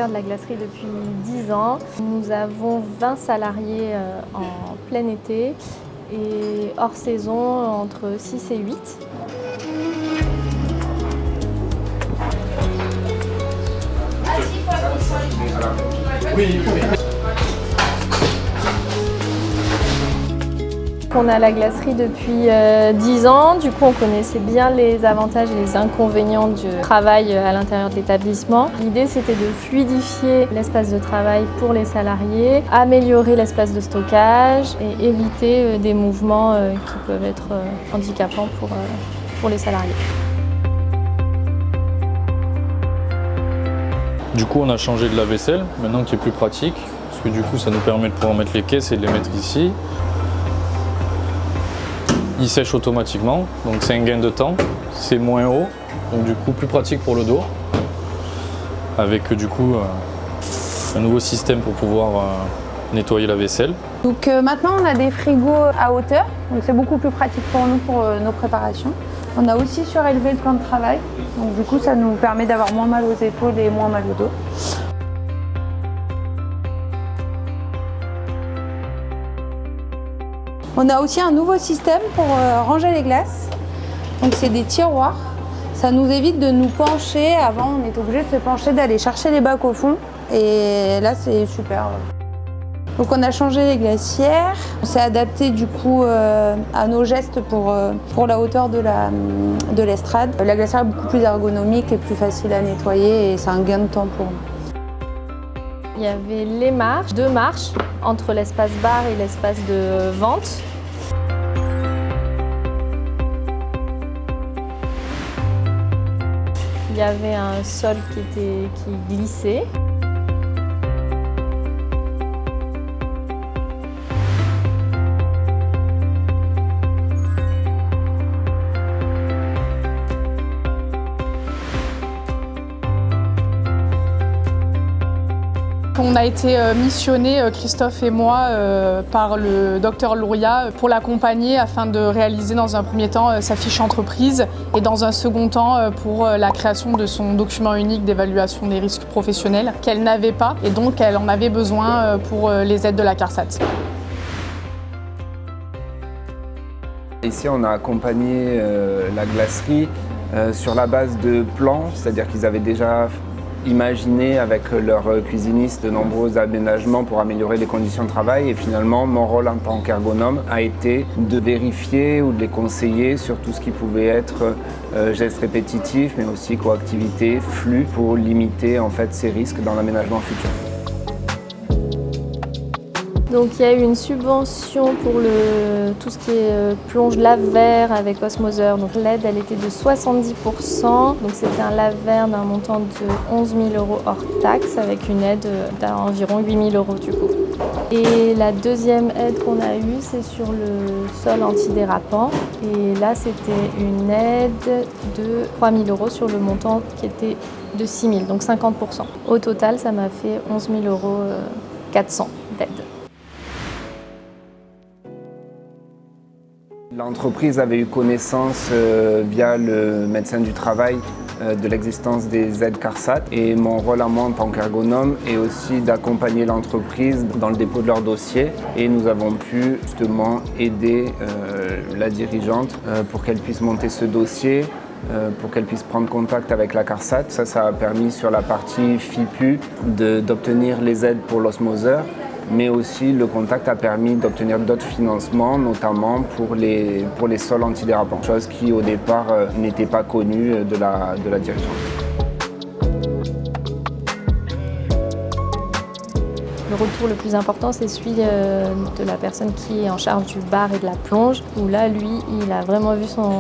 propriétaire de la glacerie depuis 10 ans. Nous avons 20 salariés en plein été et hors saison entre 6 et 8. Oui. On a la glacerie depuis 10 ans, du coup on connaissait bien les avantages et les inconvénients du travail à l'intérieur de l'établissement. L'idée c'était de fluidifier l'espace de travail pour les salariés, améliorer l'espace de stockage et éviter des mouvements qui peuvent être handicapants pour les salariés. Du coup on a changé de lave-vaisselle, maintenant qui est plus pratique, parce que du coup ça nous permet de pouvoir mettre les caisses et de les mettre ici. Il sèche automatiquement, donc c'est un gain de temps, c'est moins haut, donc du coup plus pratique pour le dos, avec du coup un nouveau système pour pouvoir nettoyer la vaisselle. Donc maintenant on a des frigos à hauteur, donc c'est beaucoup plus pratique pour nous pour nos préparations. On a aussi surélevé le plan de travail, donc du coup ça nous permet d'avoir moins mal aux épaules et moins mal au dos. On a aussi un nouveau système pour ranger les glaces. Donc c'est des tiroirs. Ça nous évite de nous pencher. Avant, on était obligé de se pencher, d'aller chercher les bacs au fond. Et là, c'est super. Donc on a changé les glacières. On s'est adapté du coup à nos gestes pour la hauteur de l'estrade. La glacière est beaucoup plus ergonomique et plus facile à nettoyer et c'est un gain de temps pour nous. Il y avait les marches, 2 marches entre l'espace bar et l'espace de vente. Il y avait un sol qui glissait. On a été missionnés, Christophe et moi, par le docteur Louria pour l'accompagner afin de réaliser dans un premier temps sa fiche entreprise et dans un second temps pour la création de son document unique d'évaluation des risques professionnels qu'elle n'avait pas et donc elle en avait besoin pour les aides de la CARSAT. Ici, on a accompagné la glacerie sur la base de plans, c'est-à-dire qu'ils avaient déjà imaginé avec leurs cuisinistes de nombreux aménagements pour améliorer les conditions de travail et finalement mon rôle en tant qu'ergonome a été de vérifier ou de les conseiller sur tout ce qui pouvait être gestes répétitifs mais aussi coactivité, flux pour limiter en fait ces risques dans l'aménagement futur. Donc il y a eu une subvention pour tout ce qui est plonge lave-verre avec osmoseur. Donc l'aide elle était de 70%. Donc c'était un lave-verre d'un montant de 11 000 € hors taxe avec une aide d'environ 8 000 € du coup. Et la deuxième aide qu'on a eue c'est sur le sol antidérapant. Et là c'était une aide de 3 000 € sur le montant qui était de 6 000, donc 50%. Au total ça m'a fait 11 400 € d'aide. L'entreprise avait eu connaissance via le médecin du travail de l'existence des aides CARSAT et mon rôle à moi en tant qu'ergonome est aussi d'accompagner l'entreprise dans le dépôt de leur dossier et nous avons pu justement aider la dirigeante pour qu'elle puisse monter ce dossier, pour qu'elle puisse prendre contact avec la CARSAT. Ça a permis sur la partie FIPU d'obtenir les aides pour l'osmoseur. Mais aussi le contact a permis d'obtenir d'autres financements, notamment pour les sols antidérapants, chose qui au départ n'était pas connue de la dirigeante. Le retour le plus important, c'est celui de la personne qui est en charge du bar et de la plonge, où là, lui, il a vraiment vu son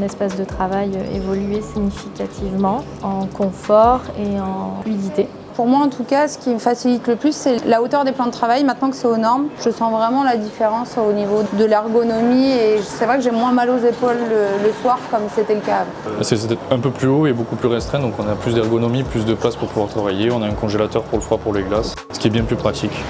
espace de travail évoluer significativement en confort et en fluidité. Pour moi, en tout cas, ce qui me facilite le plus, c'est la hauteur des plans de travail. Maintenant que c'est aux normes, je sens vraiment la différence au niveau de l'ergonomie et c'est vrai que j'ai moins mal aux épaules le soir comme c'était le cas avant. C'est un peu plus haut et beaucoup plus restreint, donc on a plus d'ergonomie, plus de place pour pouvoir travailler. On a un congélateur pour le froid pour les glaces, ce qui est bien plus pratique.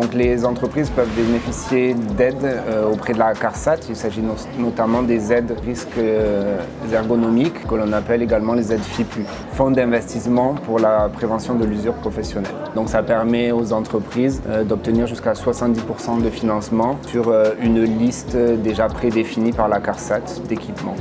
Donc les entreprises peuvent bénéficier d'aides auprès de la CARSAT. Il s'agit notamment des aides risques ergonomiques, que l'on appelle également les aides FIPU, Fonds d'investissement pour la prévention de l'usure professionnelle. Donc ça permet aux entreprises d'obtenir jusqu'à 70% de financement sur une liste déjà prédéfinie par la CARSAT d'équipements.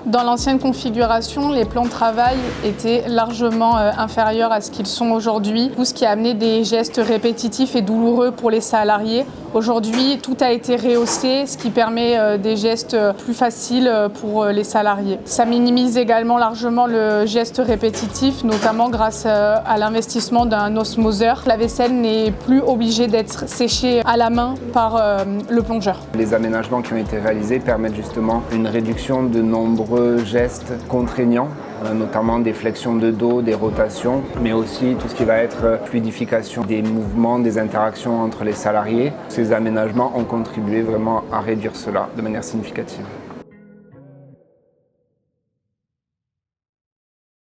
Dans l'ancienne configuration, les plans de travail étaient largement inférieurs à ce qu'ils sont aujourd'hui, tout ce qui a amené des gestes répétitifs et douloureux pour les salariés. Aujourd'hui, tout a été rehaussé, ce qui permet des gestes plus faciles pour les salariés. Ça minimise également largement le geste répétitif, notamment grâce à l'investissement d'un osmoseur. La vaisselle n'est plus obligée d'être séchée à la main par le plongeur. Les aménagements qui ont été réalisés permettent justement une réduction de nombreux gestes contraignants, notamment des flexions de dos, des rotations, mais aussi tout ce qui va être fluidification des mouvements, des interactions entre les salariés. Ces aménagements ont contribué vraiment à réduire cela de manière significative.